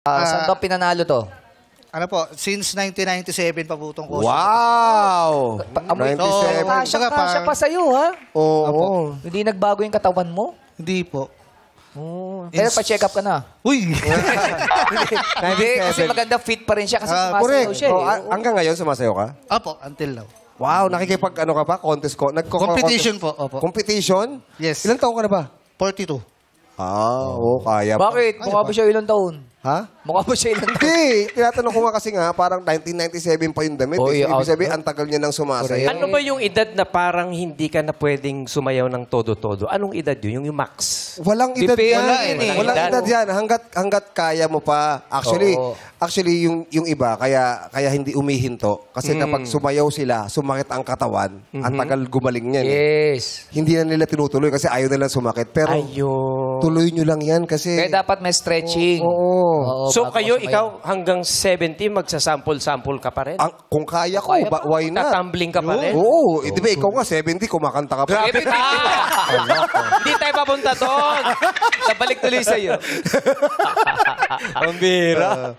Saan daw pinanalo to? Ano po, since 1997 pa po itong course. Wow! Amoy, 97. kasya pa sa'yo, ha? Oo. Hindi nagbago yung katawan mo? Hindi po. Pero pa-check up ka na. Uy! Hindi, kasi maganda fit pa rin siya kasi sumasayaw Correct. siya. Oh, hanggang ngayon, sumasayaw ka? Opo, until now. Wow, nakikipag-ano ka ba? Contest ko? Competition po, opo. Competition? Yes. Ilang taon ka na ba? 42. Kaya pa. Bakit? Mukha ba siya ilang taon? Ha? Mukha ba siya ilang taon? Hindi. Tinatanong ko nga kasi nga, parang 1997 pa yung damit. Oh, eh. yeah, Ibig sabihin, ang tagal niya nang sumasayaw. Ano ba yung edad na parang hindi ka na pwedeng sumayaw ng todo-todo? Anong edad yun? Yung max? Walang edad Depende yan. yan eh. Walang edad yan. Hanggat kaya mo pa. Actually, yung iba, kaya hindi umihinto. Kasi kapag sumayaw sila, sumakit ang katawan, ang tagal gumaling niyan. Yes. Hindi na nila tinutuloy kasi ayaw nilang sumakit. Pero tuloy nyo lang yan kasi... Kaya dapat may stretching. Oo. So bago kayo, sumayaw. ikaw hanggang 70, magsasample-sample ka pa rin? Kung kaya ko, why not? Tatumbling ka pa rin? Oo. Di ba ikaw nga 70, kumakanta ka pa. Grabe ka! Hindi tayo papunta doon. Nabalik tuloy sa'yo. Ang bira.